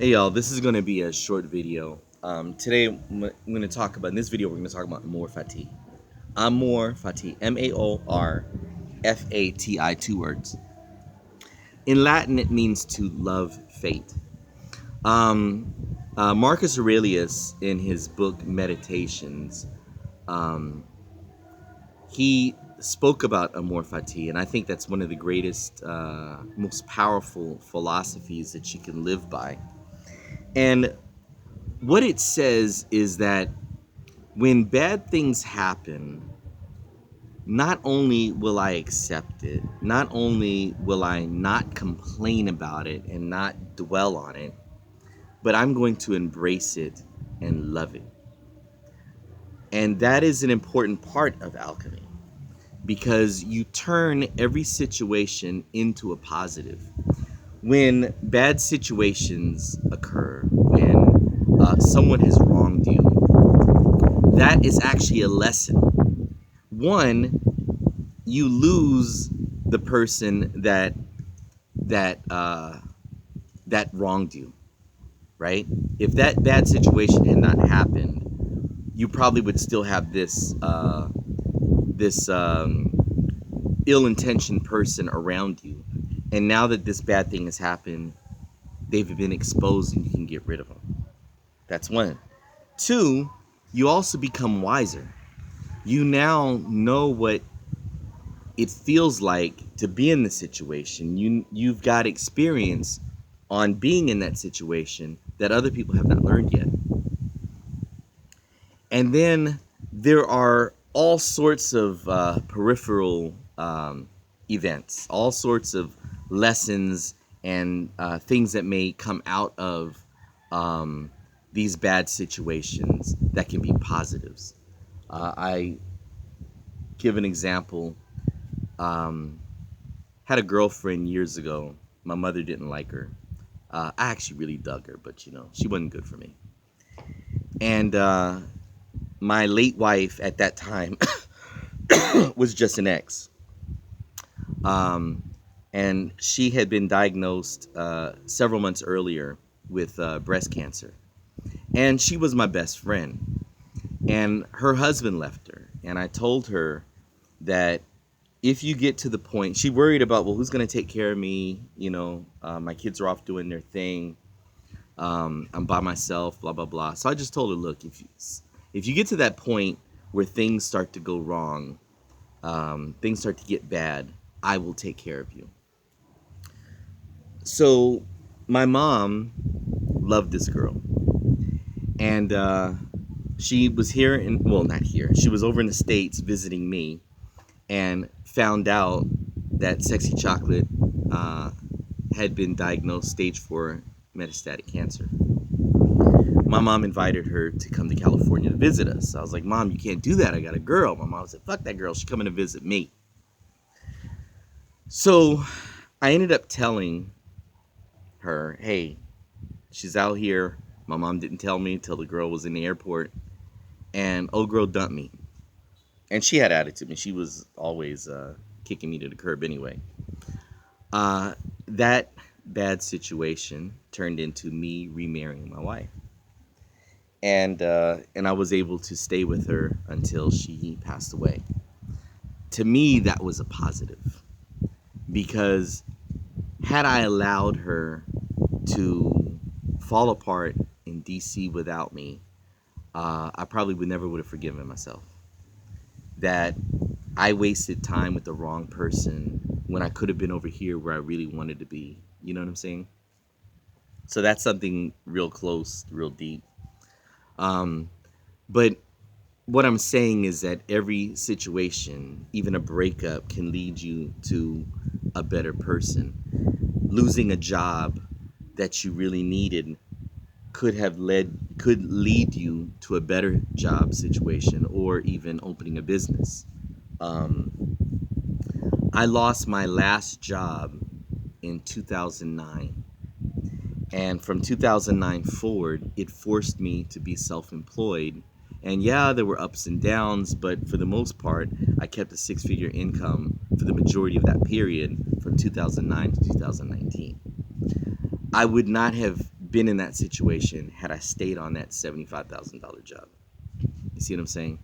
Hey y'all, this is going to be a short video. Today I'm going to talk about, in this video we're going to talk about Amor Fati. Amor Fati, M-A-O-R-F-A-T-I, 2 words. In Latin it means to love fate. Marcus Aurelius, in his book Meditations, he spoke about Amor Fati, and I think that's one of the greatest, most powerful philosophies that you can live by. And what it says is that when bad things happen, not only will I accept it, not only will I not complain about it and not dwell on it, but I'm going to embrace it and love it. And that is an important part of alchemy, because you turn every situation into a positive. When bad situations occur, when someone has wronged you, that is actually a lesson. One, you lose the person that wronged you, right? If that bad situation had not happened, you probably would still have this ill-intentioned person around you. And now that this bad thing has happened, they've been exposed and you can get rid of them. That's one. Two, you also become wiser. You now know what it feels like to be in the situation. You've got experience on being in that situation that other people have not learned yet. And then there are all sorts of peripheral events, all sorts of lessons and things that may come out of these bad situations that can be positives. I give an example. Had a girlfriend years ago. My mother didn't like her. I actually really dug her, but she wasn't good for me. And my late wife at that time was just an ex. And she had been diagnosed several months earlier with breast cancer. And she was my best friend. And her husband left her. And I told her that if you get to the point, she worried about, well, who's going to take care of me? My kids are off doing their thing. I'm by myself, blah, blah, blah. So I just told her, look, if you get to that point where things start to go wrong, things start to get bad, I will take care of you. So my mom loved this girl. And she was here not here. She was over in the States visiting me and found out that Sexy Chocolate had been diagnosed stage 4 metastatic cancer. My mom invited her to come to California to visit us. I was like, Mom, you can't do that. I got a girl. My mom said, fuck that girl. She's coming to visit me. So I ended up telling her, hey, she's out here. My mom didn't tell me until the girl was in the airport. And old girl dumped me. And she had attitude. And she was always kicking me to the curb anyway. That bad situation turned into me remarrying my wife. And I was able to stay with her until she passed away. To me, that was a positive. Because had I allowed her to fall apart in DC without me, I probably would have forgiven myself. That I wasted time with the wrong person when I could have been over here where I really wanted to be. You know what I'm saying? So that's something real close, real deep. But what I'm saying is that every situation, even a breakup, can lead you to a better person. Losing a job that you really needed could lead you to a better job situation, or even opening a business. I lost my last job in 2009. And from 2009 forward, it forced me to be self-employed. And yeah, there were ups and downs, but for the most part, I kept a 6-figure income for the majority of that period from 2009 to 2019. I would not have been in that situation had I stayed on that $75,000 job. You see what I'm saying?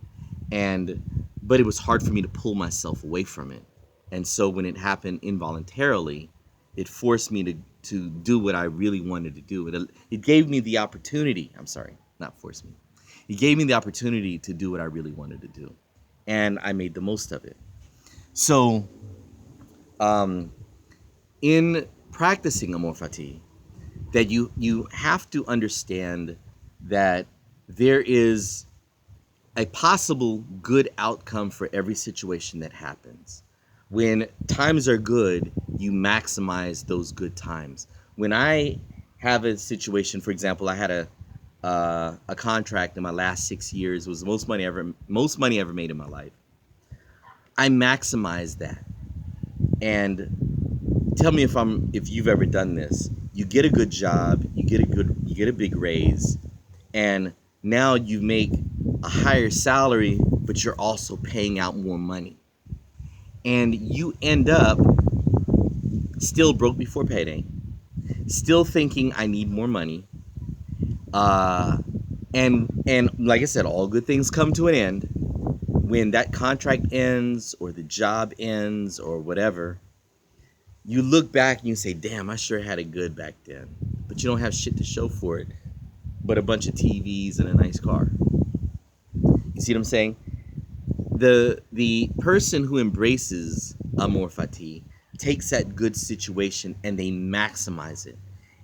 But it was hard for me to pull myself away from it. And so when it happened involuntarily, it forced me to do what I really wanted to do. It gave me the opportunity. I'm sorry, not forced me. It gave me the opportunity to do what I really wanted to do. And I made the most of it. So in practicing Amor Fati, that you have to understand that there is a possible good outcome for every situation that happens. When times are good, you maximize those good times. When I have a situation, for example, I had a contract in my last 6 years, was the most money ever made in my life. I maximized that. And tell me if you've ever done this. You get a good job, you get a big raise, and now you make a higher salary, but you're also paying out more money. And you end up still broke before payday, still thinking I need more money. And like I said, all good things come to an end. When that contract ends or the job ends or whatever, you look back and you say, damn, I sure had it good back then. But you don't have shit to show for it but a bunch of TVs and a nice car. You see what I'm saying? The person who embraces Amor Fati takes that good situation and they maximize it.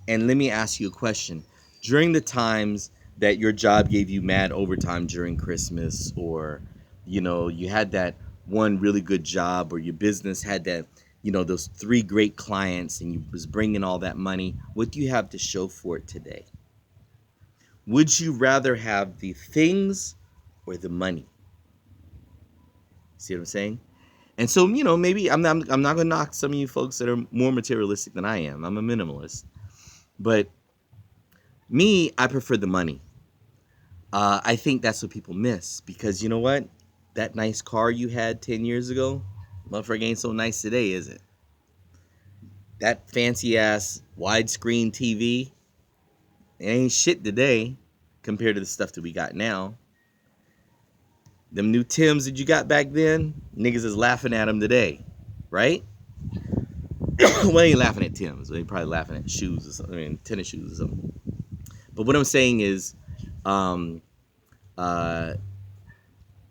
And let me ask you a question. During the times that your job gave you mad overtime during Christmas, or you had that one really good job, or your business had that, those 3 great clients and you was bringing all that money, what do you have to show for it today? Would you rather have the things or the money? See what I'm saying? And so, maybe I'm not going to knock some of you folks that are more materialistic than I am. I'm a minimalist. But me, I prefer the money. I think that's what people miss, because you know what? That nice car you had 10 years ago, motherfucker ain't so nice today, is it? That fancy ass widescreen TV, it ain't shit today compared to the stuff that we got now. Them new Timbs that you got back then, niggas is laughing at them today, right? Well, they ain't laughing at Timbs. They probably laughing at shoes or something, tennis shoes or something. But what I'm saying is,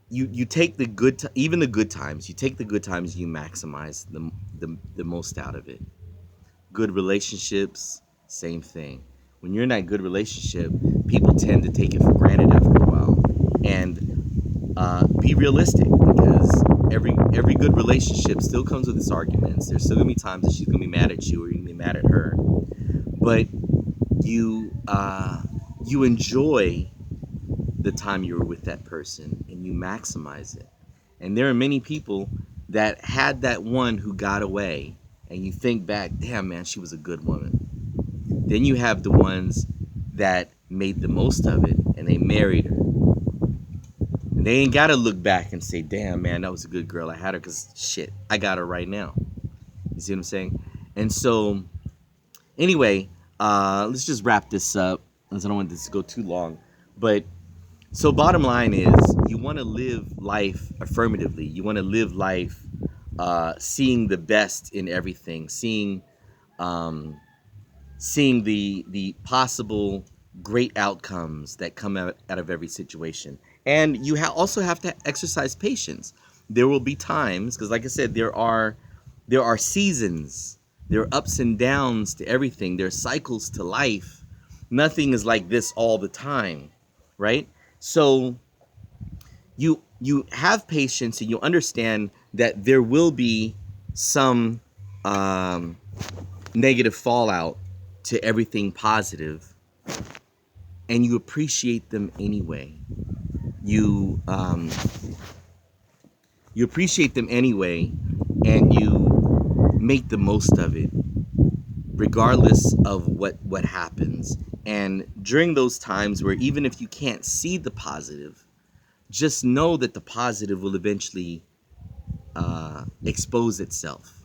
you take the even the good times. You take the good times, you maximize the most out of it. Good relationships, same thing. When you're in that good relationship, people tend to take it for granted after a while. And be realistic, because every good relationship still comes with its arguments. There's still gonna be times that she's gonna be mad at you or you're gonna be mad at her, but you enjoy the time you were with that person and you maximize it. And there are many people that had that one who got away, and you think back, damn man, she was a good woman. Then you have the ones that made the most of it and they married her. And they ain't got to look back and say, damn, man, that was a good girl. I had her because, shit, I got her right now. You see what I'm saying? And so, anyway, let's just wrap this up, because I don't want this to go too long. But, so bottom line is, you want to live life affirmatively. You want to live life seeing the best in everything, seeing the possible great outcomes that come out of every situation. And you also have to exercise patience. There will be times, because like I said, there are seasons, there are ups and downs to everything, there are cycles to life. Nothing is like this all the time, right? So you have patience, and you understand that there will be some negative fallout to everything positive, and you appreciate them anyway. You appreciate them anyway, and you make the most of it, regardless of what happens. And during those times where even if you can't see the positive, just know that the positive will eventually expose itself.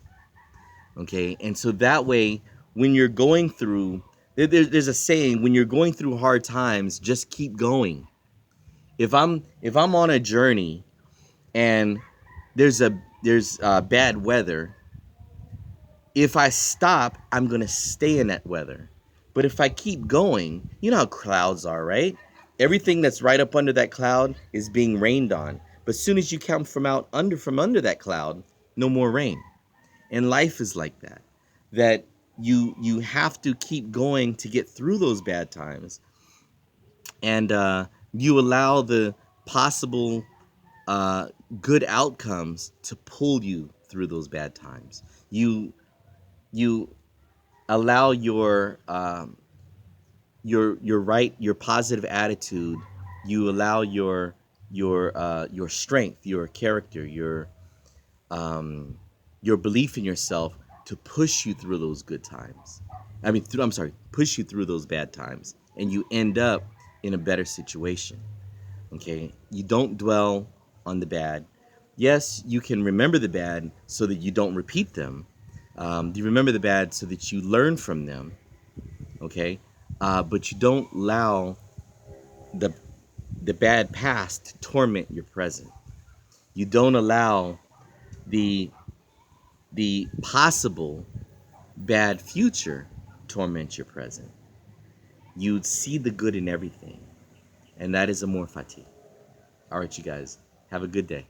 Okay, and so that way, when you're going through There's a saying: when you're going through hard times, just keep going. If I'm on a journey and there's bad weather, if I stop, I'm gonna stay in that weather. But if I keep going, you know how clouds are, right? Everything that's right up under that cloud is being rained on. But as soon as you come from under that cloud, no more rain. And life is like that. That you have to keep going to get through those bad times, and you allow the possible uh, good outcomes to pull you through those bad times. You allow your positive attitude. You allow your strength, your character, um, your belief in yourself to push you through those good times. I'm sorry, push you through those bad times, and you end up in a better situation. Okay, you don't dwell on the bad. Yes, you can remember the bad so that you don't repeat them. You remember the bad so that you learn from them. Okay, but you don't allow the the bad past to torment your present. You don't allow the the possible bad future torment your present. You see the good in everything, and that is Amor Fati. All right, you guys, have a good day.